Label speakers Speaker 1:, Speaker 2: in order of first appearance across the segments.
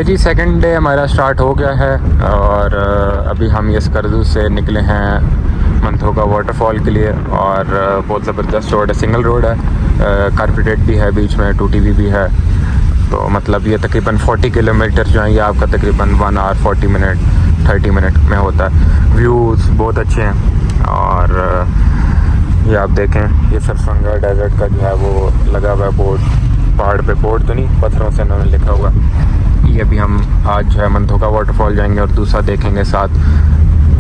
Speaker 1: जी second day हमारा start हो गया है और अभी हम ये स्कर्दू से निकले हैं मंथोका वाटरफॉल के लिए और बहुत ज़बरदस्त रोड है, सिंगल रोड है, कारपेटेड भी है, बीच में टूटी भी है। तो मतलब ये तकरीबन 40 किलोमीटर जो है ये आपका तकरीबन 1 आवर 40 मिनट 30 मिनट में होता है। व्यूज़ बहुत अच्छे हैं और ये आप देखें ये सरसंगा डेजर्ट का जो है वो लगा हुआ है बोर्ड, पहाड़ पे बोर्ड तो नहीं, पत्थरों से उन्होंने लिखा हुआ। ये अभी हम आज जो है मंथोका वाटरफॉल जाएंगे और दूसरा देखेंगे साथ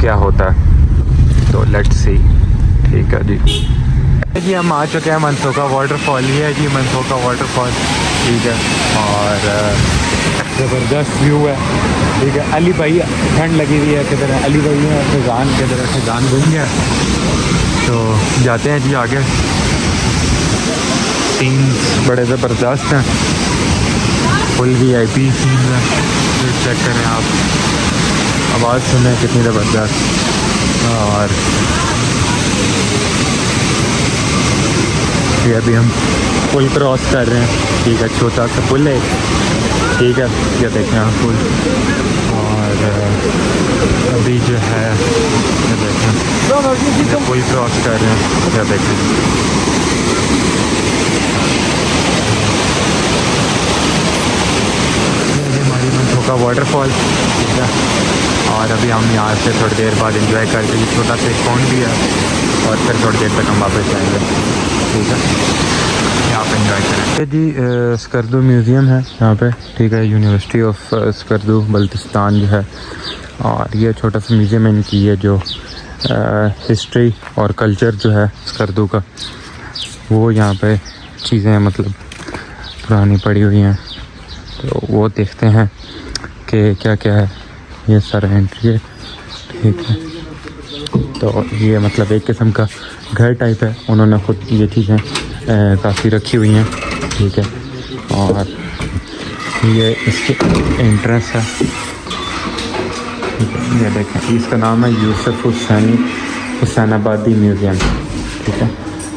Speaker 1: क्या होता है, तो लेट्स सी। ठीक है जी हम आ चुके हैं मंथोका वाटरफॉल। ये है जी मंथोका वाटरफॉल, ठीक है, और ज़बरदस्त व्यू है, ठीक है। अली भाई ठंड लगी हुई है, किधर है अली भाई है, फैज़ान किधर है, फैज़ान घूम गया। तो जाते हैं जी आगे, सीन्स बड़े ज़बरदस्त हैं, फुल VIP सीन है, चेक करें आप, आवाज़ सुने कितनी ज़बरदस्त। और ये अभी हम पुल क्रॉस कर रहे हैं, ठीक है, छोटा सा पुल है, ठीक है, ये देखें आप पुल। और अभी जो है ये देखें पुल क्रॉस कर रहे हैं, ये देखें मंथोका वाटरफॉल, ठीक है। और अभी हम यहाँ से थोड़ी देर बाद एंजॉय करके छोटा सा एक पॉइंट भी है और फिर थोड़ी देर तक हम वापस जाएंगे, ठीक है। यहाँ पर एंजॉय करेंगे जी। स्कर्दू म्यूज़ियम है यहाँ पे, ठीक है, यूनिवर्सिटी ऑफ स्कर्दू बल्तिस्तान जो है, और ये छोटा सा म्यूज़ियम है इनकी, ये जो हिस्ट्री और कल्चर जो है स्कर्दू का वो यहाँ पे चीज़ें मतलब पुरानी पड़ी हुई हैं, तो वो देखते हैं कि क्या क्या है। ये सारा एंट्री है, ठीक है। तो ये मतलब एक किस्म का घर टाइप है, उन्होंने खुद ये चीज़ें काफ़ी रखी हुई हैं, ठीक है। और ये इसके एंट्रेंस है, ये देखें, इसका नाम है यूसुफ हुसैनाबादी म्यूज़ियम, ठीक है।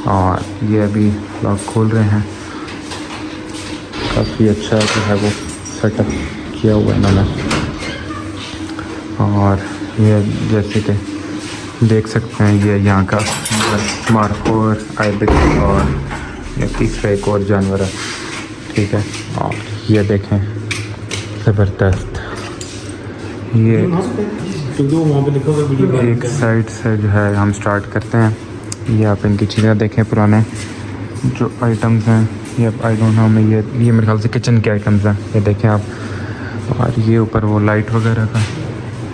Speaker 1: और ये अभी लोग खोल रहे हैं, काफ़ी अच्छा जो है वो सेटअप किया हुआ है इन्होंने। और ये जैसे कि देख सकते हैं ये यहाँ का मार्कोर आइबिक और ये तीसरा एक और जानवर है, ठीक है। और ये देखें ज़बरदस्त, ये एक साइड से जो है हम स्टार्ट करते हैं। ये आप इनकी चीज़ें देखें, पुराने जो आइटम्स हैं, ये आई डोंट नो में ये मेरे ख्याल से किचन के आइटम्स हैं, ये देखें आप। और ये ऊपर वो लाइट वगैरह का,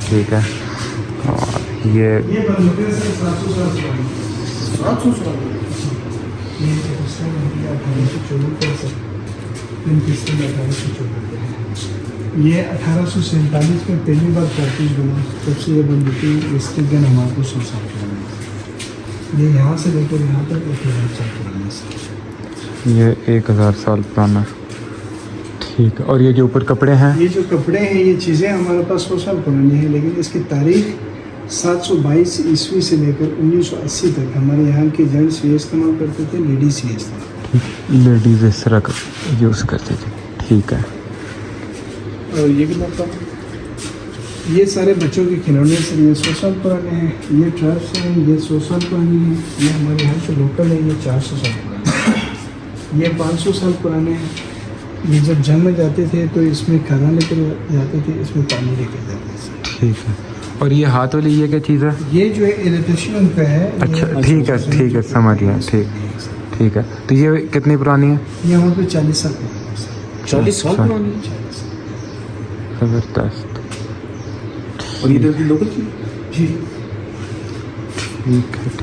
Speaker 1: ठीक है। और ये
Speaker 2: ये 1847 में पहली बार कारतूस बना, तब से ये बंदूकें इसके गन हमारे को 100 साल पुराना। ये यहाँ से लेकर यहाँ तक 1000 साल पुराना है।
Speaker 1: ये 1000 साल पुराना, ठीक है। और ये जो ऊपर कपड़े हैं,
Speaker 2: ये जो कपड़े हैं, ये चीज़ें हमारे पास 100 साल पुरानी हैं, लेकिन इसकी तारीख 722 ईस्वी से लेकर 1980 तक हमारे यहाँ के जेंट्स ये इस्तेमाल करते थे, लेडीज़ ये इस्तेमाल,
Speaker 1: लेडीज़ इस तरह का यूज़ करते थे, ठीक है।
Speaker 2: और ये भी मतलब ये सारे बच्चों के खिलौने से ये 100 साल पुराने हैं। ये ट्रैप्स हैं, ये 100 साल पुरानी हैं। ये हमारे यहाँ से लोकल है, ये 400 साल पुराने हैं। ये 500 साल पुराने हैं। ये जब जंग में जाते थे तो इसमें खाना लेकर जाते थे, इसमें पानी लेकर जाते थे,
Speaker 1: ठीक है। और ये हाथ वाली ये क्या चीज़ है?
Speaker 2: ये जो है इलेक्ट्रिशियन का है।
Speaker 1: अच्छा, ठीक है, समझ गया, ठीक है। तो ये कितनी पुरानी है?
Speaker 2: ये वहाँ पे 40 साल पुरानी,
Speaker 3: 40 साल पुरानी,
Speaker 1: ज़बरदस्त।
Speaker 3: और ये तो लोकल की
Speaker 2: जी,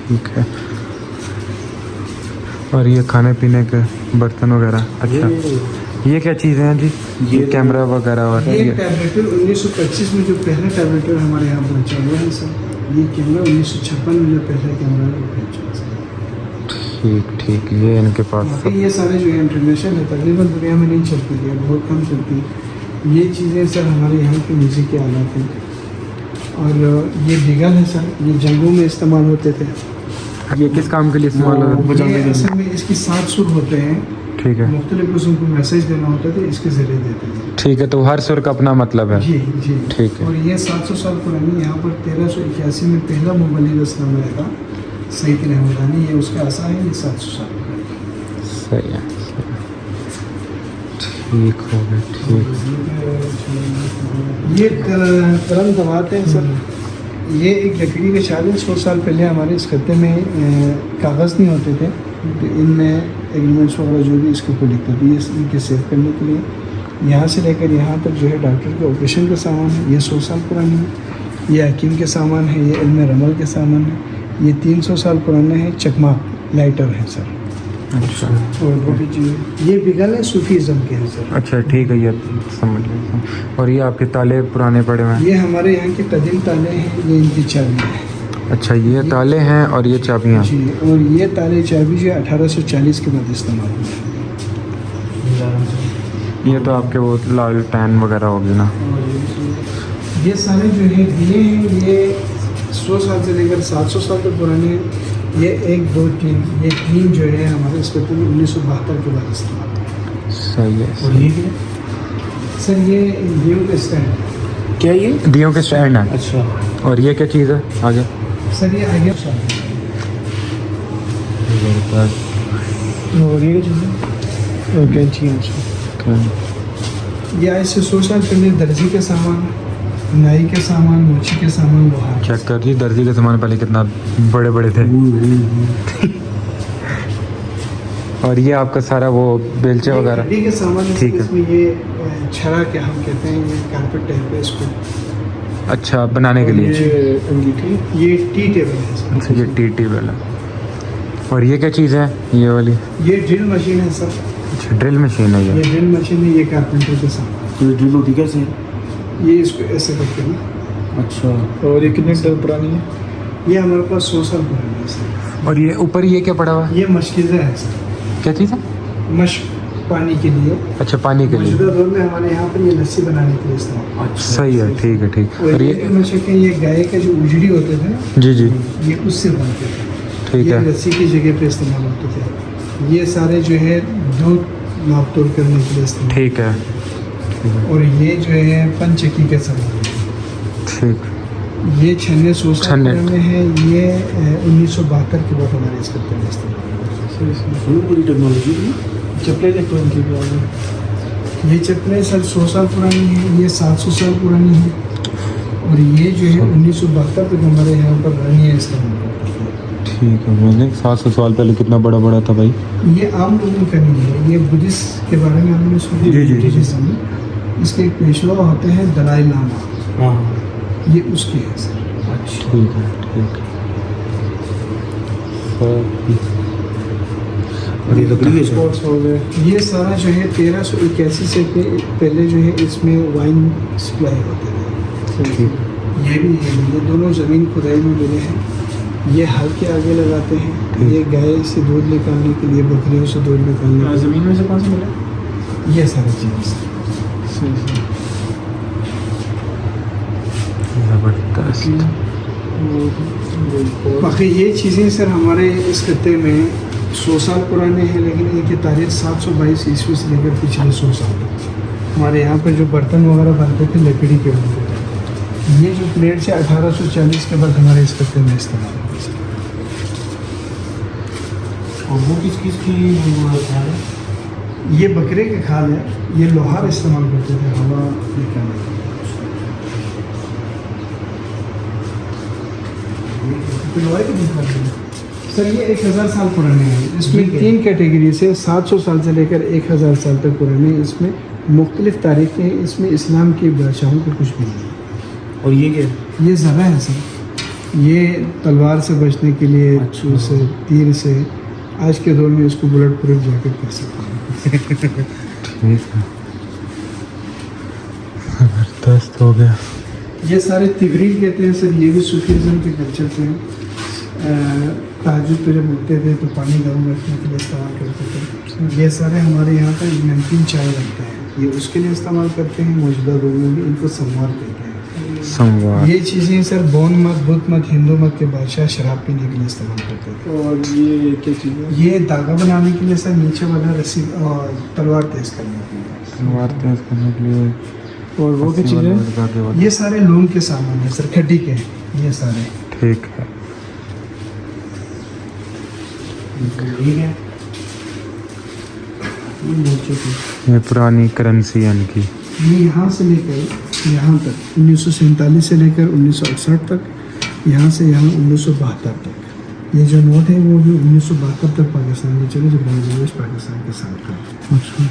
Speaker 1: ठीक है। और ये खाने पीने के बर्तन वगैरह, अच्छा ये क्या चीज़ें हैं जी? ये कैमरा वगैरह और
Speaker 2: ये टैबलेटर 1925 में जो पहला टैबलेटर हमारे यहाँ पहुँचा हुआ है सर। ये कैमरा 1956 में जो पहला कैमरा पहुँचा,
Speaker 1: ठीक। ये इनके पास
Speaker 2: ये सारे जो है इंटरनेशनल है, तकरीबन दुनिया में नहीं चलती है, बहुत कम चलती है। ये चीज़ें सर हमारे यहाँ के म्यूज़िक के आलात हैं। और ये बिगल है सर, ये जंगों में इस्तेमाल होते थे।
Speaker 1: ये किस काम के लिए इस्तेमाल होता है?
Speaker 2: ये असल में इसकी 7 सुर होते हैं,
Speaker 1: ठीक है
Speaker 2: मुख्तलिफ किस्म को मैसेज देना होता है तो इसके ज़रिए देते हैं।
Speaker 1: ठीक है, तो हर सुर का अपना मतलब है।
Speaker 2: जी जी
Speaker 1: ठीक है।
Speaker 2: और ये 700 साल पुरानी, यहाँ पर 1381 में पहला मुबल्लिग इस्लाम आया था सईद रहमदानी, ये उसका आसा है, ये 700 साल पुरानी।
Speaker 1: सही है, ठीक हो गया, ठीक।
Speaker 2: ये कलम दबाते हैं सर, ये एक लकड़ी के 40-100 साल पहले हमारे इस खत्ते में कागज़ नहीं होते थे, तो इनमें एग्रीमेंट्स वगैरह जो भी इसके ऊपर लिखते थे, ये इनके सेव करने के लिए यहाँ से लेकर यहाँ तक जो है डॉक्टर के ऑपरेशन का सामान है, ये 100 साल पुरानी है। ये हकीम के सामान है, ये इल्म रमल के सामान है। ये 300 साल पुराना है, चकमा लाइटर है सर।
Speaker 1: अच्छा
Speaker 2: और बाकी चीज़ें ये बिगल है, सूफीज़म के हैं सर।
Speaker 1: अच्छा, ठीक है, ये समझ लिया। और ये आपके ताले पुराने पड़े हुए हैं?
Speaker 2: ये हमारे यहाँ के कदीम ताले हैं, ये इनकी चाबी है।
Speaker 1: अच्छा, ये ताले हैं और ये चाबियाँ?
Speaker 2: जी, और ये ताले चाबी जो है 1840 के बाद इस्तेमाल हुआ है।
Speaker 1: ये तो आपके वो लाल टैन वगैरह होगी ना?
Speaker 2: ये सारे जो है दिए हैं, ये 100 साल से लेकर 700 साल तक पुराने हैं। ये 1, 2, 3, ये 3 जो है हमारे इस पर 1972 के बाद इस्तेमाल हुआ।
Speaker 1: सही है।
Speaker 2: और ये क्या सर, ये दियों का स्टैंड है।
Speaker 3: क्या ये?
Speaker 1: दियों के स्टैंड है।
Speaker 3: अच्छा।
Speaker 1: और ये क्या चीज़ है आगे?
Speaker 2: सर ये आगे और ये जो है कैंचियाँ, ये आज से 100 साल पहले दर्जी के सामान, नाई के सामान, मोची के सामान, लोहा।
Speaker 1: चेक कर जी, दर्जी के सामान पहले कितना बड़े बड़े थे। और ये आपका सारा वो बेलचे वगैरह?
Speaker 2: हड्डी के सामान है,
Speaker 1: ठीक है।
Speaker 2: इसमें ये छड़ा क्या हम कहते हैं, ये कारपेट टाइप है इसको।
Speaker 1: अच्छा, बनाने के लिए?
Speaker 2: ये अंगीठी, ये टी टेबल है इसका।
Speaker 1: अच्छा, ये टी टेबल है। और ये क्या चीज़ है ये वाली?
Speaker 2: ये ड्रिल मशीन है सर।
Speaker 1: अच्छा, ड्रिल मशीन है
Speaker 2: ये
Speaker 1: ये?
Speaker 2: ड्रिल मशीन है, ये कारपेंटर के सामान।
Speaker 3: तो ये ड्रिल होती कैसे है?
Speaker 2: ये इसको ऐसे करते हैं।
Speaker 3: अच्छा।
Speaker 2: और ये कितने साल पुरानी है? ये हमारे पास 100 साल पुरानी है सर।
Speaker 1: और ये ऊपर ये क्या पड़ा हुआ है?
Speaker 2: ये मशकीज़ा है सर।
Speaker 1: क्या चीज़ है?
Speaker 2: मश्क पानी के लिए।
Speaker 1: अच्छा, पानी के लिए।
Speaker 2: मौजूदा दौर में हमारे यहाँ पर ये लस्सी बनाने के लिए इस्तेमाल।
Speaker 3: अच्छा।
Speaker 1: सही है, ठीक है, ठीक।
Speaker 2: और
Speaker 1: और
Speaker 2: ये
Speaker 1: ये?
Speaker 2: मशक है, ये गाय के जो उजड़ी होते थे ना,
Speaker 1: जी जी,
Speaker 2: ये उससे बनते थे।
Speaker 1: ठीक
Speaker 2: ये
Speaker 1: है।
Speaker 2: लस्सी की जगह पे इस्तेमाल होते थे। ये सारे जो है दूध नाप तोल करने के लिए इस्तेमाल।
Speaker 1: ठीक है,
Speaker 2: और ये जो है पंचकी के सामान।
Speaker 1: ठीक।
Speaker 2: ये छन्ने 100 साल
Speaker 1: छन्ने।
Speaker 2: पुराने हैं। ये 1972 के बाद हमारे इस करते में इस्तेमाल।
Speaker 3: पूरी टेक्नोलॉजी
Speaker 2: चप्पलें देखो इनकी भी आगे। ये चप्पलें सर 100 साल पुरानी हैं, ये 700 साल पुरानी हैं। और ये जो है 1972 तक हमारे यहाँ पर रानियाँ इस्तेमाल करती हैं।
Speaker 1: ठीक है, मैंने 700 साल पहले कितना बड़ा बड़ा था भाई।
Speaker 2: ये आम लोगों का नहीं है, ये बुद्धिस्ट के बारे में हमने सुना।
Speaker 1: जी, जी, जी।
Speaker 2: बुद्धिज्म में इसके एक पेशवा होते हैं दलाई लामा,
Speaker 3: हाँ।
Speaker 2: ये उसके हैं सर।
Speaker 3: अच्छा।
Speaker 1: ठीक है, ठीक है।
Speaker 3: और ये लकड़ी है सर?
Speaker 2: स्पोर्ट्स हो गए। ये सारा जो है 1381 से पहले जो है इसमें वाइन सप्लाई होते थे।
Speaker 1: ठीक।
Speaker 2: ये भी है, ये दोनों ज़मीन खुदाई में मिले हैं। ये हल के आगे लगाते हैं। ये गाय से दूध निकालने के लिए, बकरियों से दूध निकालने के लिए।
Speaker 3: ज़मीन में से कौन सा मिला?
Speaker 2: ये सारी चीज़ें
Speaker 1: ज़बरदस्त।
Speaker 2: बाकी ये चीज़ें सर हमारे इस खत्ते में 100 साल पुराने हैं, लेकिन इनकी तारीख 722 ईस्वी से लेकर पिछले 100 साल तक। हमारे यहाँ पर जो बर्तन वगैरह बनते थे लकड़ी के बनते थे। ये जो प्लेट से 1840 के बाद हमारे इस खत्ते में इस्तेमाल होती है।
Speaker 3: और वो किस किस की है?
Speaker 2: ये बकरे के खाल है, ये लोहार इस्तेमाल करते थे हवा निकालने के लिए। सर ये 1000 साल पुराने हैं। इसमें 3 कैटेगरी से 700 साल से लेकर 1000 साल तक पुराने हैं। इसमें मुख्तलिफ तारीखें हैं। इसमें इस्लाम के बादशाहों को कुछ भी नहीं।
Speaker 3: और ये क्या?
Speaker 2: ये ज़रा है सर, ये तलवार से बचने के लिए,
Speaker 3: अच्छा।
Speaker 2: से तीर से। आज के दौर में इसको बुलेट प्रूफ जैकेट कर सकते हैं।
Speaker 1: ठीक है, ज़बरदस्त हो गया।
Speaker 2: ये सारे तिगरील कहते हैं सर, ये भी सूफीज़म के कल्चर से हैं। ताजुब पे जब उठते थे तो पानी गर्म रखने के लिए इस्तेमाल करते थे। ये सारे हमारे यहाँ पर नमकीन चाय बनते हैं, ये उसके लिए इस्तेमाल करते हैं। मौजूदा दौर में भी इनको समवार कहते हैं।
Speaker 1: संवार।
Speaker 2: ये चीज़ें सर बौद्ध मत, बुद्ध मत, हिंदू मत के बादशाह शराब पीने के लिए इस्तेमाल करते थे।
Speaker 3: और ये क्या चीज़ है?
Speaker 2: ये धागा बनाने के लिए सर, नीचे वाला रस्सी और तलवार तेज करने के लिए।
Speaker 1: संवार तेज करने के लिए।
Speaker 3: और वो क्या चीज़ है?
Speaker 1: धागे वाले।
Speaker 2: ये सारे लूम के सामान है सर, खड्डी के ये सारे।
Speaker 1: ठीक है।
Speaker 3: ठीक है। ये नीचे की।
Speaker 1: ये पुरानी करेंसी है इनकी।
Speaker 2: ये यहाँ से लेकर यहाँ तक 1947 से लेकर 1968 तक, यहाँ से यहाँ 1972 तक। ये जो नोट है वो भी 1972 तक पाकिस्तान में चले, जो बांग्लादेश पाकिस्तान के साथ था।
Speaker 1: अच्छा।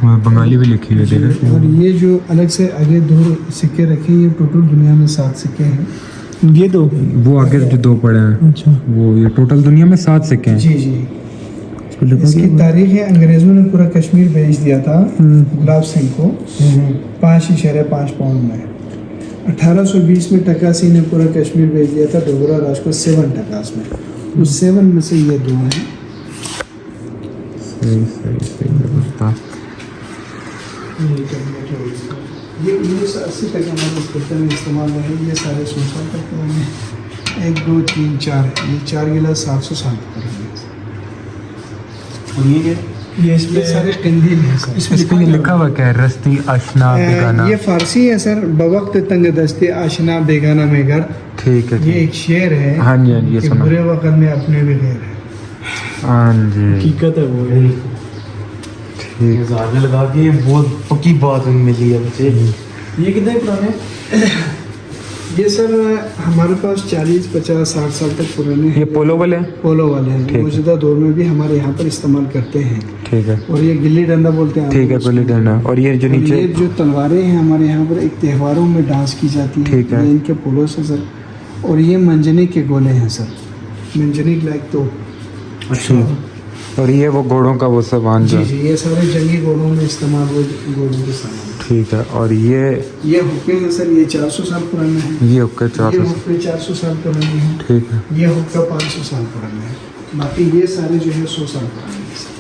Speaker 1: वहाँ बंगाली भी लिखी हुई है देखो।
Speaker 2: और ये जो अलग से आगे 2 सिक्के रखे हैं, ये टोटल दुनिया में 7 सिक्के हैं।
Speaker 3: ये दो।
Speaker 1: वो आगे जो 2 पड़े हैं।
Speaker 3: अच्छा।
Speaker 1: वो ये टोटल दुनिया में 7 सिक्के हैं।
Speaker 2: जी जी। इसकी तारीख है, अंग्रेज़ों ने पूरा कश्मीर भेज दिया था गुलाब सिंह को 5.5 पाउंड में। 1820 में टकासी ने पूरा कश्मीर भेज दिया था डोगरा राज को 7 टकास में। उस 7 में से ये 2 हैं।
Speaker 1: सही व्यवस्था।
Speaker 2: ये 1980 तक हमारे इस खत्ते में इस्तेमाल रहे। ये सारे 100 साल तक पुराने। 1 2 3 4, ये 4 गिलास 700 साल तक पुराने।
Speaker 3: और ये क्या?
Speaker 2: ये सारे कंदील हैं सर।
Speaker 1: इसमें ये लिखा हुआ क्या है? रस्ती आशना बेगाना।
Speaker 2: ये फारसी है सर। बवक्त तंग दस्ते आशना बेगाना में घर।
Speaker 1: ठीक है।
Speaker 2: ये एक शेर है।
Speaker 1: हाँ जी, हाँ जी, ये
Speaker 2: कि
Speaker 1: सुना।
Speaker 2: बुरे वक्त में अपने भी गैर है।
Speaker 1: हाँ जी।
Speaker 3: हकीकत है वो है।
Speaker 1: ठीक।
Speaker 3: ज़्यादा लगा के बहुत पक्की बात मिली है बच्चे। ये कितने पुराने?
Speaker 2: ये सर हमारे पास 40 50 60 साल तक पुराने
Speaker 1: ये
Speaker 2: हैं।
Speaker 1: पोलो वाले हैं?
Speaker 2: पोलो वाले
Speaker 1: ठीक
Speaker 2: हैं।
Speaker 1: है।
Speaker 2: मौजूदा दौर में भी हमारे यहाँ पर इस्तेमाल करते हैं।
Speaker 1: ठीक है।
Speaker 2: और ये गिल्ली डंडा बोलते हैं।
Speaker 1: ठीक है, गुल्ली डंडा। और ये जो
Speaker 2: और
Speaker 1: नीचे
Speaker 2: ये जो तलवारें हैं हमारे यहाँ पर एक त्योहारों में डांस की जाती है।
Speaker 1: ठीक है।
Speaker 2: ये इनके पोलो से सर। और ये मंजनी के गोले हैं सर। मंजनी लाइक तो।
Speaker 3: अच्छा।
Speaker 1: और ये वो घोड़ों का वो सामान जो।
Speaker 2: जी जी, ये सारे जंगी घोड़ों में इस्तेमाल हुए घोड़ों के सामान।
Speaker 1: ठीक है। और ये
Speaker 2: हुक्के हैं सर, ये 400 साल पुराने हैं।
Speaker 1: ये हुक्के
Speaker 2: ये
Speaker 1: 400।
Speaker 2: हुक्के 400 साल पुराने हैं।
Speaker 1: ठीक है।
Speaker 2: ये हुक्का 500 साल पुराने हैं। बाकी ये सारे जो है 100 साल पुराने हैं सर।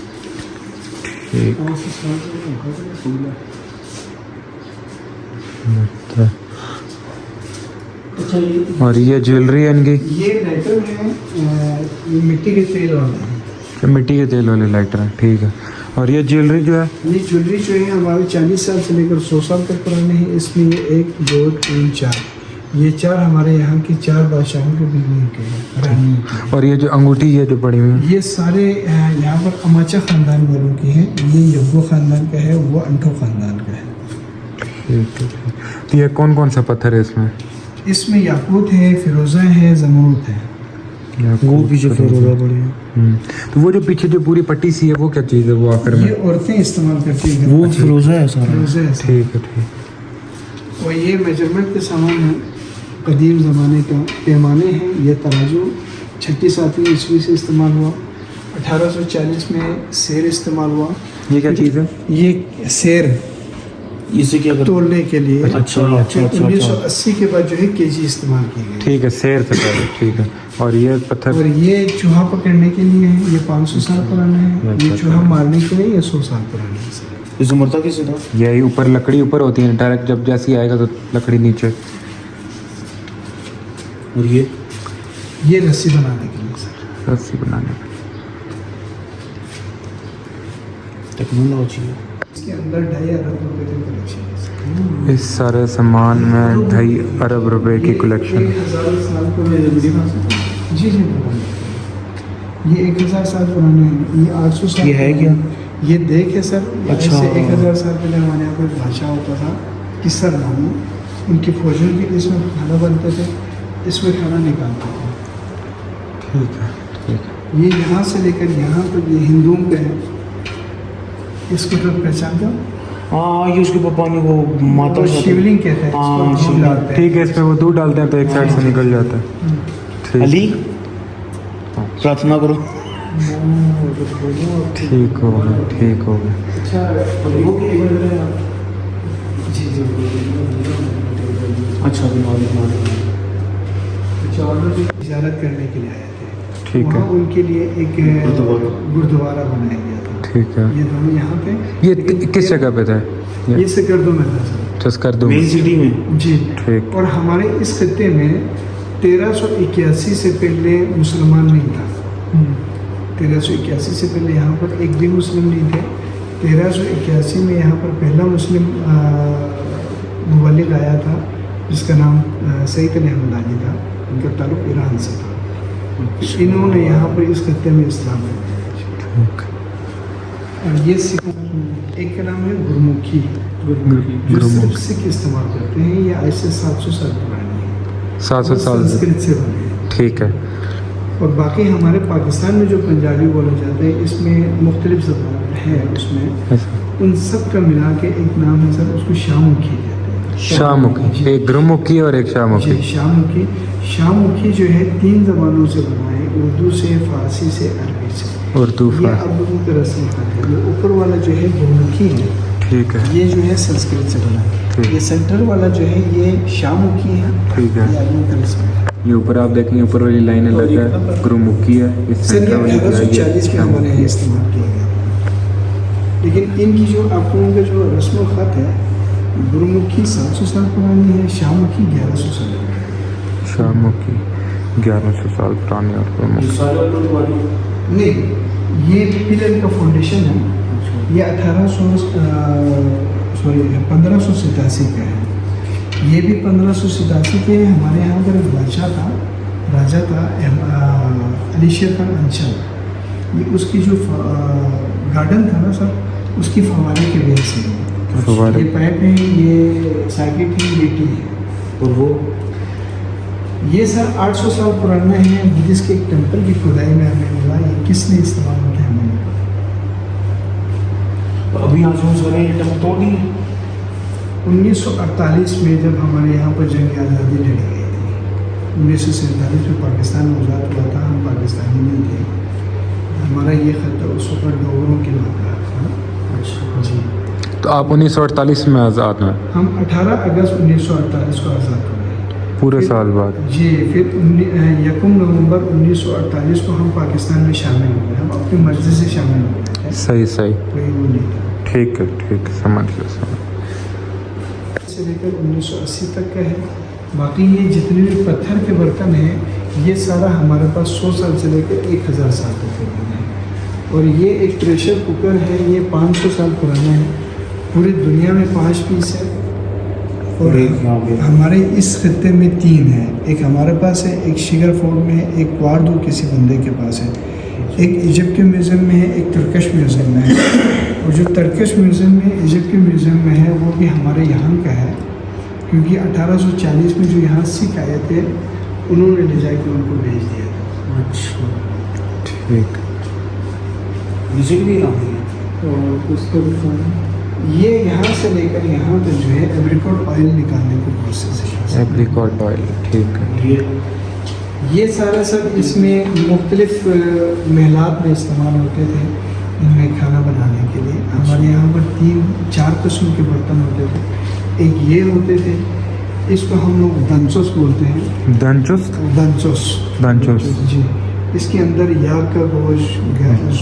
Speaker 1: ठीक।
Speaker 2: 500 साल का हुक्का तो फूला।
Speaker 1: अच्छा।
Speaker 3: अच्छा ये
Speaker 1: और ये ज्वेलरी है इनकी।
Speaker 2: ये लाइटर है, ये मिट्टी के तेल वाला है।
Speaker 1: ये मिट्टी के तेल वाले लाइटर हैं। ठीक है। और ये ज्वेलरी जो है?
Speaker 2: ये ज्वेलरी जो है हमारे 40 साल से लेकर 100 साल तक पुराने हैं। इसमें ये 1 2 3 4, ये 4 हमारे यहाँ की 4 बादशाहों के बीवियों के हैं, रानियों के।
Speaker 1: और ये जो अंगूठी ये जो पड़ी हुई है?
Speaker 2: ये सारे यहाँ पर अमाचा ख़ानदान वालों की हैं। ये यब्बो ख़ानदान का है, वो अंटो ख़ानदान का है।
Speaker 1: ठीक है। तो ये कौन कौन सा पत्थर है इसमें?
Speaker 2: इसमें याकूत है, फिरोज़ा है, ज़मरूद है।
Speaker 3: वो पीछे फिरोजा पड़ी है।
Speaker 1: तो वो जो पीछे जो पूरी पट्टी सी है वो क्या चीज़ है वो आखिर
Speaker 2: ये
Speaker 1: में?
Speaker 2: औरतें इस्तेमाल करती हैं।
Speaker 3: वो फिरोजा है सारा।
Speaker 2: फिरोज़ा है सर।
Speaker 1: ठीक है। ठीक।
Speaker 2: और ये मेजरमेंट के सामान हैं, कदीम ज़माने का पैमाने हैं। ये तराजू 36 ईस्वी से इस्तेमाल हुआ। 1840 में सेर इस्तेमाल हुआ।
Speaker 1: ये क्या चीज़ है?
Speaker 2: ये सेर
Speaker 3: इसे क्या करते?
Speaker 2: तोलने के लिए।
Speaker 3: अच्छा, अच्छा, अच्छा,
Speaker 2: 1980 के बाद जो है केजी इस्तेमाल की गई।
Speaker 1: ठीक है, शेर से पहले। ठीक है। और ये पत्थर?
Speaker 2: और ये चूहा पकड़ने के लिए है। ये 500 साल पुराना है। ये चूहा मारने के लिए ये 100 साल पुराना है सर।
Speaker 3: इसे मरता किसे था?
Speaker 1: यही ऊपर लकड़ी ऊपर होती है डायरेक्ट, जब जैसे ही आएगा तो लकड़ी नीचे।
Speaker 3: और
Speaker 2: ये रस्सी बनाने के लिए सर।
Speaker 1: रस्सी बनाने का।
Speaker 3: टेक्नोलॉजी है।
Speaker 2: इसके अंदर 2.5 अरब रुपए की कलेक्शन है सर।
Speaker 1: इस सारे सामान में 2.5 अरब रुपए की कलेक्शन।
Speaker 2: 1000 साल पुराने। जी जी ये 1000 साल पुराने हैं। ये 800 साल।
Speaker 3: ये है क्या?
Speaker 2: ये देख है सर।
Speaker 3: अच्छा।
Speaker 2: ऐसे 1000 साल पहले हमारे यहाँ पर भाषा होता था किसर नाम। उनकी फौजियों के लिए इसमें खाना बनते थे, इसमें खाना निकालते थे।
Speaker 1: ठीक है। ठीक है।
Speaker 2: ये यहाँ से लेकर यहाँ तक ये हिंदुओं पे है। इसको तो पहचान दो।
Speaker 3: हाँ ये उसके पापा ने वो माता
Speaker 2: और शिवलिंग कहते हैं
Speaker 3: हाँ,
Speaker 2: इसको, दूध
Speaker 3: शिवलिंग।
Speaker 2: डालते हैं।
Speaker 1: ठीक है। इसमें वो दूध डालते हैं तो एक साइड से निकल जाता है। ठीक।
Speaker 3: अली प्रार्थना करो।
Speaker 1: ठीक हो गया। ठीक हो गया।
Speaker 2: अच्छा वो जी जी
Speaker 3: अच्छा
Speaker 2: इजारत करने के लिए आए थे।
Speaker 1: ठीक है।
Speaker 2: वहाँ उनके लिए एक गुरुद्वारा बनाया गया था।
Speaker 1: ठीक है।
Speaker 2: ये दोनों यहाँ पे।
Speaker 1: ये किस जगह पे था?
Speaker 2: ये सिकरदो में था सर।
Speaker 1: अच्छा स्कर्दू
Speaker 3: मेन सिटी में।
Speaker 2: जी।
Speaker 1: ठीक।
Speaker 2: और हमारे इस खत्ते में 1381 से पहले मुसलमान नहीं था। 1381 से पहले यहाँ पर एक भी मुस्लिम नहीं थे। 1381 में यहाँ पर पहला मुस्लिम मुबल्लिग आया था जिसका नाम सईद अहमद अली था। उनका ताल्लुक ईरान से था। इन्होंने यहाँ पर इस खत्ते में इस्लाम लाया। और ये सिख एक का नाम है गुरमुखी, जो सिर्फ सिख इस्तेमाल करते हैं। ये आज से 700 साल पुरानी है।
Speaker 1: 700 साल से।
Speaker 2: संस्कृत से बने हैं।
Speaker 1: ठीक है।
Speaker 2: और बाकी हमारे पाकिस्तान में जो पंजाबी बोले जाते हैं इसमें मुख्तलिफ ज़बान है। उसमें
Speaker 1: अच्छा।
Speaker 2: उन सब का मिला के एक नाम है सर, उसको शाहमुखी कहते हैं।
Speaker 1: शाहमुखी, एक गुरमुखी और एक शाहमुखी।
Speaker 2: जी, शाहमुखी। शाहमुखी जो है 3 ज़बानों से बना है, उर्दू से, फारसी से, अरबी से।
Speaker 1: उर्दू
Speaker 2: ये अब लोगों का रस्म है। ये ऊपर वाला जो है गुरमुखी है,
Speaker 1: ठीक है।
Speaker 2: ये जो है संस्कृत से बना
Speaker 1: ठीक।
Speaker 2: है। ये सेंटर वाला जो है ये शाहमुखी है।
Speaker 1: ठीक है।
Speaker 2: ये अब लोगों का रस्म है।
Speaker 1: ये ऊपर आप देखेंगे, ऊपर वाली लाइन अलग है, गुरुमुखी है। इस
Speaker 2: सर ये
Speaker 1: सेंटर वाली
Speaker 2: 1840 में हमारे यहाँ इस्तेमाल किया गया। लेकिन इनकी जो आप लोगों का जो रस्म ख़त है, गुरुमुखी 700 साल पुरानी है, शाहमुखी 1100 साल पुरानी है।
Speaker 1: शाहमुखी 1100 साल पुरानी और गुरुमुखी।
Speaker 2: नहीं, ये पिलर का फाउंडेशन है। ये 1587 का है। ये भी 1587 के। हमारे यहाँ पर एक बादशाह था, राजा था अली शेर खान अंशल। ये उसकी जो गार्डन था ना सर, उसकी फवारे के बेस से
Speaker 1: फव्वारे।
Speaker 2: ये पाइप है, ये साइकिट है, ये टी है।
Speaker 3: और वो
Speaker 2: ये सर 800 साल पुराना है। बुद्धिस्ट के एक टेम्पल की खुदाई में हमें मिला। ये किसने इस्तेमाल किया हमें?
Speaker 3: अभी यहाँ से सारे टेम्पल तोड़ दिए।
Speaker 2: 1948 में जब हमारे यहाँ पर जंग आज़ादी लड़ी गई थी, 1947 में पाकिस्तान आज़ाद हुआ था। हम पाकिस्तानी नहीं थे। हमारा ये खत्ता उस वक्त डोगरों के नाम का था। अच्छा जी।
Speaker 1: तो आप 1948 में आज़ाद हुए?
Speaker 2: हम 18 अगस्त 1948 को आज़ाद हुए।
Speaker 1: पूरे साल बाद?
Speaker 2: जी। फिर 1 नवंबर 1948 को हम पाकिस्तान में शामिल हुए। हम अपनी मर्ज़ी से शामिल हुए।
Speaker 1: सही सही।
Speaker 2: कोई वो नहीं था।
Speaker 1: ठीक है, ठीक है, समझ लो समझ।
Speaker 2: से लेकर 1980 तक का है। बाकी ये जितने भी पत्थर के बर्तन हैं, ये सारा हमारे पास 100 साल से लेकर 1000 साल तक के बने हैं। और ये एक प्रेशर कुकर है, ये 500 साल पुराना है। पूरी दुनिया में 5 पीस है। और हमारे इस खत्ते में 3 है। एक हमारे पास है, एक शिगर फोर्ड में है, एक क्वार्डो किसी बंदे के पास है, एक इजिप्ट के म्यूज़ियम में है, एक तुर्किश म्यूज़ियम में है। और जो तुर्किश म्यूज़ियम में, इजिप्ट के म्यूज़ियम में है, वो भी हमारे यहाँ का है। क्योंकि 1840 में जो यहाँ सिख आए थे, उन्होंने ले जाके उनको भेज दिया था।
Speaker 3: अच्छा
Speaker 1: ठीक।
Speaker 3: म्यूजिक भी आती है।
Speaker 2: और उसका ये यहाँ से लेकर यहाँ तक जो है एप्रिकॉट ऑयल निकालने की प्रोसेस है।
Speaker 1: एप्रिकॉट ऑयल, ठीक है।
Speaker 2: ये सारा सब इसमें मुख्तलिफ महलात में इस्तेमाल होते थे इनमें खाना बनाने के लिए। हमारे यहाँ पर 3-4 किस्म के बर्तन होते थे। एक ये होते थे, इसको हम लोग दंचोस बोलते हैं।
Speaker 1: दंचोस?
Speaker 2: दंचोस।
Speaker 1: दंचोस
Speaker 2: जी। इसके अंदर याक का गोश्त,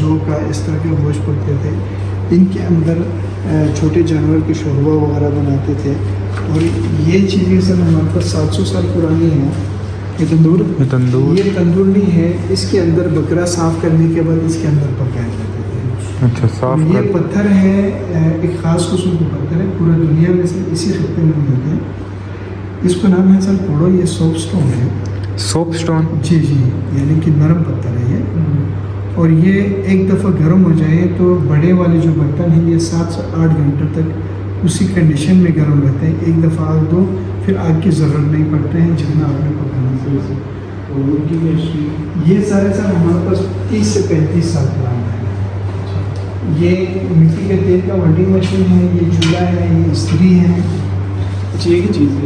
Speaker 2: जो का इस तरह के गोश्त पड़ते थे। इनके अंदर छोटे जानवर के शोरबा वगैरह बनाते थे। और ये चीज़ें सर हमारे पास 700 साल पुरानी हैं। ये तंदूर, ये तंदूर नहीं है। इसके अंदर बकरा साफ़ करने के बाद इसके अंदर पकाए जाते थे।
Speaker 1: अच्छा, साफ
Speaker 2: ये
Speaker 1: कर।
Speaker 2: पत्थर है, एक ख़ास किस्म का पत्थर है। पूरी दुनिया में से इसी खत्ते में मिलते हैं। इसको नाम है सर कोड़ो। ये सोप स्टोन है।
Speaker 1: Soap stone?
Speaker 2: जी जी, यानी कि नरम पत्थर है ये। और ये एक दफ़ा गर्म हो जाए तो बड़े वाले जो बर्तन हैं, ये 7 से 8 घंटे तक उसी कंडीशन में गर्म रहते हैं। एक दफ़ा आग दो, फिर आग की ज़रूरत नहीं पड़ते हैं जितना आपने पकाना चाहिए। और उनकी ये सारे सर हमारे पास 30 से 35 साल पुराना है। ये मिट्टी के तेल का वेल्डिंग मशीन है, ये चूल्हा है, ये इस्त्री है।
Speaker 3: ये की चीज़ है,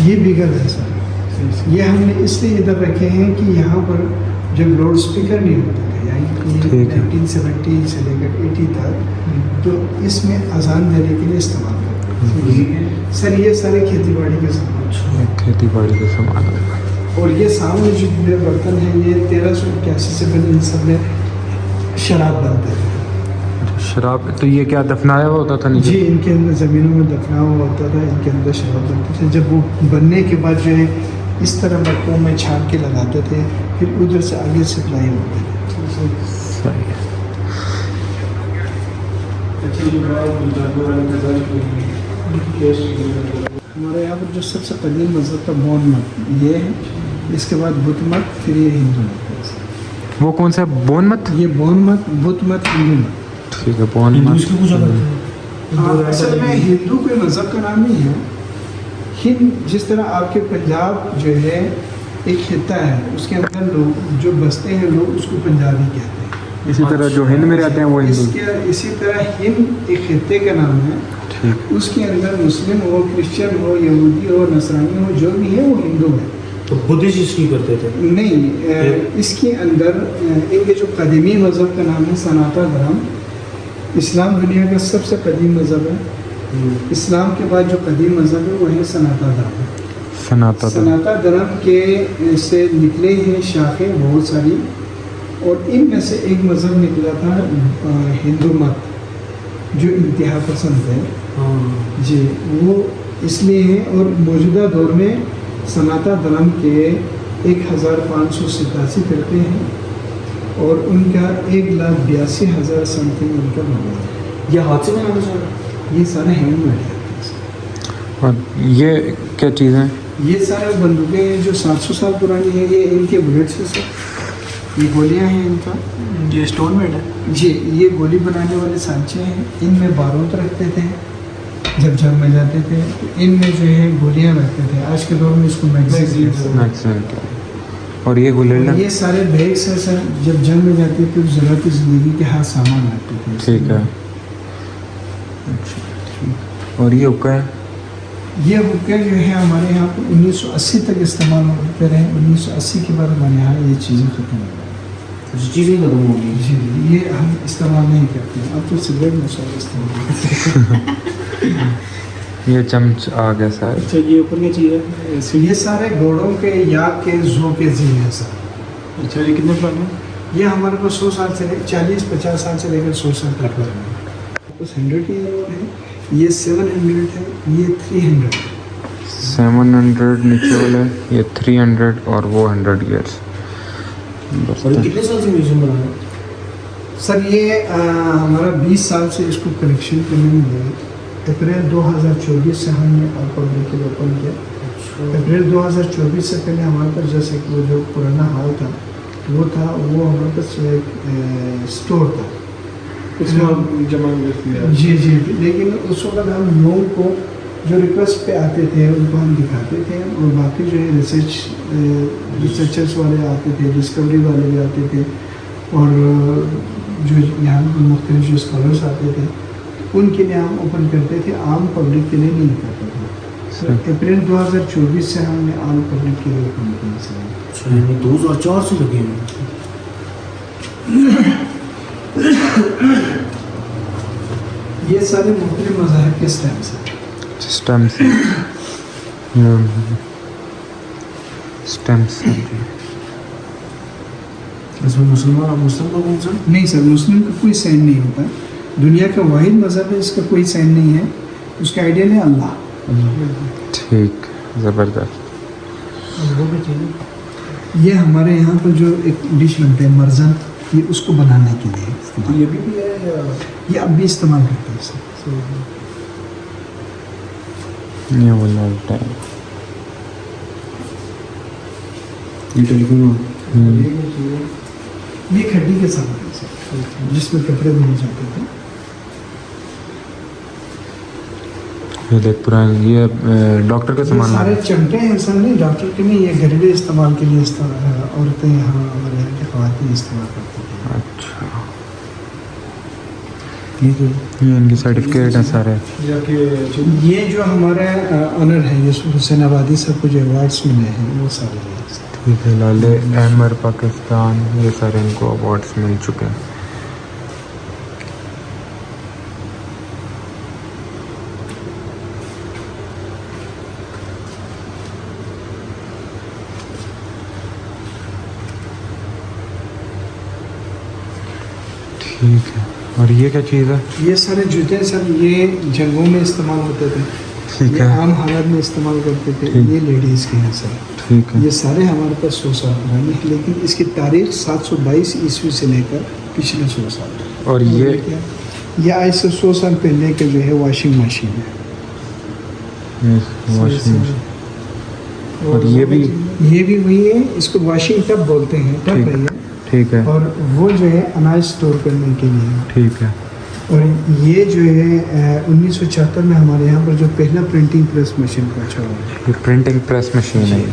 Speaker 2: ये बिगल है सर। ये हमने इसलिए इधर रखे हैं कि यहाँ पर जब लाउड स्पीकर नहीं होते थे, यानी कि 1970 से लेकर 80 तक, तो इसमें अजान देने के लिए इस्तेमाल करते हैं। सर ये सारे खेती बाड़ी के सामान,
Speaker 1: खेती बाड़ी के सामान।
Speaker 2: और ये सामने जो मेरे बर्तन हैं, ये 1381 से पहले इन सब में शराब बनते थे।
Speaker 1: शराब तो ये क्या दफनाया हुआ होता था नीचे?
Speaker 2: जी, इनके अंदर ज़मीनों में दफना हुआ होता था, इनके अंदर शराब बनते थे। जब वो बनने के बाद जो है इस तरह मटकों में छान के लगाते थे, फिर उधर से आगे सप्लाई होते थे।
Speaker 1: सही है।
Speaker 2: हमारे यहाँ पर जो सबसे कदीम मज़हब था बौद्ध मत ये है, इसके बाद बुद्ध मत, फिर ये हिंदू मत है।
Speaker 1: वो कौन सा बोन मत?
Speaker 2: ये बौद्ध मत, बुद्ध मत, हिंदू मत।
Speaker 1: ठीक है, बोन
Speaker 3: हिंदू
Speaker 1: मत।
Speaker 3: इसको पूछा करते हैं।
Speaker 2: हाँ, असल में हिंदू कोई मज़हब का नाम नहीं है। हिंद जिस तरह आपके पंजाब जो है एक खिता है, उसके अंदर लोग जो बसते हैं लोग उसको पंजाबी कहते हैं।
Speaker 1: इसी तरह जो हिंद में रहते हैं वो हिंदू।
Speaker 2: इसी तरह हिंद एक खिते का नाम है।
Speaker 1: ठीक।
Speaker 2: उसके अंदर मुस्लिम हो, क्रिश्चियन हो, यहूदी हो, नसरानी हो, जो भी है वो हिंदू है।
Speaker 3: तो बुद्धिस्ट इसकी करते थे?
Speaker 2: नहीं, इसके अंदर इनके जो कदीमी मज़हब का नाम है सनातन धर्म। इस्लाम दुनिया का सबसे कदीम मज़हब है। इस्लाम के बाद जो कदीम मज़हब है वो है सनातन धर्म। सनातन धर्म के से निकले हैं शाखें बहुत सारी, और इनमें से एक मज़हब निकला था हिंदू मत, जो इंतहा पसंद है। जी, वो इसलिए है। और मौजूदा दौर में सनातन धर्म के 1587 फिरके हैं और उनका 1,82,000 समथिंग उनका भगवान है।
Speaker 3: ये हाथ से बनाना चाह रहा?
Speaker 2: ये सारे हैंडमेड है।
Speaker 1: और ये क्या चीज़ है?
Speaker 2: ये सारे बंदूकें हैं जो 700 साल पुरानी है। ये इनके बुलेट्स हैं सर, ये गोलियां हैं इनका।
Speaker 3: ये स्टोन मेड है?
Speaker 2: जी, ये गोली बनाने वाले सांचे हैं। इनमें बारूद रखते थे जब जंग में जाते थे, तो इनमें जो है गोलियां रखते थे। आज के दौर में इसको मैगजीन।
Speaker 1: और ये गुलेला?
Speaker 2: ये सारे बैग्स हैं सर, जब जंग में जाते थे तो ज़रूरत ज़िंदगी के हर सामान रखते थे।
Speaker 1: ठीक है। अच्छा, ठीक। और ये हुक्का है?
Speaker 2: ये हुक्के जो है हमारे यहाँ पर 1980 तक इस्तेमाल होते रहे। 1980 के बाद हमारे यहाँ ये चीज़ें खत्म हो गई।
Speaker 3: चीज़ें खत्म हो गई?
Speaker 2: जी, ये हम इस्तेमाल नहीं करते हैं। अब तो सिगरेट मसाला इस्तेमाल करते हैं।
Speaker 1: ये चम्च आ गया सर।
Speaker 3: अच्छा, ये ऊपर क्या चीज़ है?
Speaker 2: ये सारे घोड़ों के याक के जो के जी हैं सर।
Speaker 3: अच्छा, ये कितने पुराने हैं?
Speaker 2: ये हमारे पास 100 साल से 40-50 साल से लेकर 100 साल तक है। कुछ 100 ईयर ओल्ड है, ये 700 है, ये 300 है।
Speaker 1: 700 नीचे वाला है, ये 300 और वो 100 ईयर्स।
Speaker 3: और ये कितने साल से म्यूजियम बना है?
Speaker 2: सर ये हमारा 20 साल से इसको कलेक्शन करने में लगे। अप्रैल 2024 से हमने पब्लिक के लिए ओपन किया। अप्रैल 2024 से पहले हमारे पास जैसे कि वो जो पुराना हाल था वो हमारे पास एक स्टोर था,
Speaker 3: इसमें जमा
Speaker 2: जी जी। लेकिन उस वक्त हम लोगों को जो रिक्वेस्ट पे आते थे उनको हम दिखाते थे, और बाकी जो है रिसर्चर्स वाले आते थे, डिस्कवरी वाले भी आते थे, और जो यहाँ मुख्तलिफ जो स्कॉलर्स आते थे उनके लिए हम ओपन करते थे, आम पब्लिक के लिए नहीं करते थे। अप्रैल 2024 से हमने आम पब्लिक के लिए ओपन किया।
Speaker 3: 2004 से लगे हैं।
Speaker 2: ये सारे मुख्तलिफ मज़ाहिब के स्टैम्प्स हैं।
Speaker 1: स्टैम्प्स स्टैम्प्स
Speaker 3: इसमें मुस्लिम लोग कौन सा?
Speaker 2: नहीं सर, मुस्लिम का कोई साइन नहीं होता। दुनिया का वाहिद मज़हब है इसका कोई साइन नहीं है। उसका आइडियल है अल्लाह।
Speaker 1: ठीक, ज़बरदस्त।
Speaker 3: वो भी चाहिए।
Speaker 2: ये हमारे यहाँ पर जो एक डिश बनते हैं मर्जन, ये उसको बनाने के लिए इस्तेमाल।
Speaker 3: ये भी है या?
Speaker 2: ये अब भी इस्तेमाल करते हैं सर।
Speaker 1: ये वो लाइट है।
Speaker 3: ये टेलीफोन
Speaker 2: ये खड्डी के सामान है सर, जिसमें कपड़े धुले जाते थे।
Speaker 1: ये देख पुरानी, ये डॉक्टर का
Speaker 2: ये
Speaker 1: सामान
Speaker 2: सारे
Speaker 1: है।
Speaker 2: चमटे हैं सर, नहीं डॉक्टर के नहीं, ये घरेलू इस्तेमाल के लिए औरतें यहाँ हमारे यहाँ की ख़वातीन इस्तेमाल करती हैं।
Speaker 1: अच्छा, ये इनकी सर्टिफिकेट है सारे।
Speaker 2: ये जो हमारे ऑनर है यूसुफ हुसैन आबादी साहब को जो अवार्ड्स मिले हैं वो सारे हैं।
Speaker 1: ठीक है, लाले अहमर पाकिस्तान, ये सारे इनको अवार्ड्स मिल चुके हैं। ठीक है। और ये क्या चीज़ है?
Speaker 2: ये सारे जूते सर ये जंगों में इस्तेमाल होते थे,
Speaker 1: ठीक
Speaker 2: ये
Speaker 1: है,
Speaker 2: आम हालत में इस्तेमाल करते थे।
Speaker 1: ठीक।
Speaker 2: ये लेडीज़ के हैं सर।
Speaker 1: ठीक है।
Speaker 2: ये सारे हमारे पास 100 साल पुराने हैं, लेकिन इसकी तारीख 722 ईस्वी से लेकर पिछले 100 साल।
Speaker 1: और ये
Speaker 2: ये आज से 100 साल पहले के जो है वॉशिंग मशीन है।
Speaker 1: Washing machine. और ये
Speaker 2: भी वही है, इसको वॉशिंग टब बोलते हैं, टब
Speaker 1: ठीक।
Speaker 2: है ये।
Speaker 1: ठीक है,
Speaker 2: और वो जो है अनाज स्टोर करने के लिए है।
Speaker 1: ठीक है।
Speaker 2: और ये जो है 1976 में हमारे यहाँ पर जो पहला प्रिंटिंग प्रेस मशीन पहुँचा हुआ है।
Speaker 1: ये प्रिंटिंग प्रेस मशीन है ये।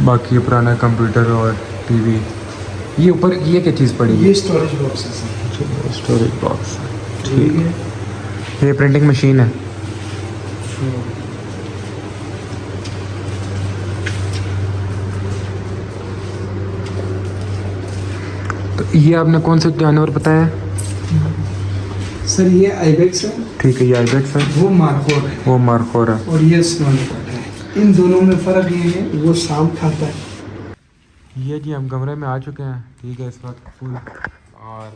Speaker 1: बाकी ये पुराना कंप्यूटर और टीवी। ये ऊपर ये क्या चीज़ पड़ी है?
Speaker 2: ये स्टोरेज बॉक्स है सर।
Speaker 1: Storage box.
Speaker 2: ठीक है।
Speaker 1: ये प्रिंटिंग मशीन है। तो ये आपने कौन सा जानवर बताया?
Speaker 2: सर ये आइबेक्स है,
Speaker 1: ठीक है, ये आइबेक्स है,
Speaker 2: वो मार्कोर है,
Speaker 1: वो मार्कोर है।
Speaker 2: और ये स्नोलेपर्ड है। इन दोनों में फ़र्क ये है, वो शाम खाता है।
Speaker 1: ये जी हम कमरे में आ चुके हैं, ठीक है, इस वक्त फुल। और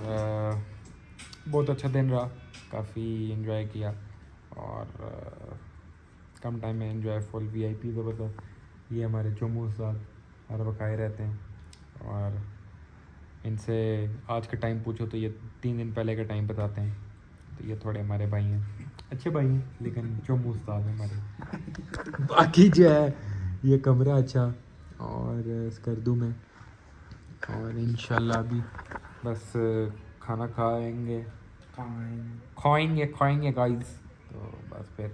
Speaker 1: बहुत अच्छा दिन रहा, काफ़ी इन्जॉय किया। और कम टाइम में इन्जॉय, फुल VIP ज़बरदस्त। ये हमारे चोमू साथ हर वक्त आए रहते हैं। और इनसे आज का टाइम पूछो तो ये 3 दिन पहले का टाइम बताते हैं। तो ये थोड़े हमारे भाई हैं, अच्छे भाई हैं, लेकिन चोमू साथ हैं हमारे। बाकी जो है ये कमरा अच्छा और स्कर्दू में। और इंशाल्लाह अभी बस खाना खाएंगे गाइस। तो बस फिर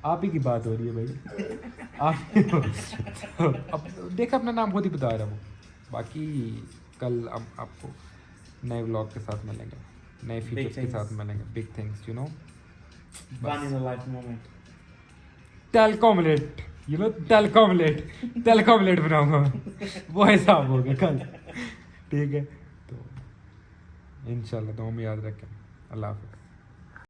Speaker 1: आप ही की बात हो रही है भाई। आप अब देख अपना नाम खुद ही बता रहा हूँ। बाकी कल अब आपको नए व्लॉग के साथ मिलेंगे, नए फीचर्स के साथ मिलेंगे। Big things you know,
Speaker 3: One in a life moment.
Speaker 1: टेलकॉमलेट, यू नो टेलकॉमलेट बनाऊंगा। वो हिसाब हो गया कल, ठीक है। तो इंशाल्लाह तो हम याद रखें। अल्लाह हाफ़िज़।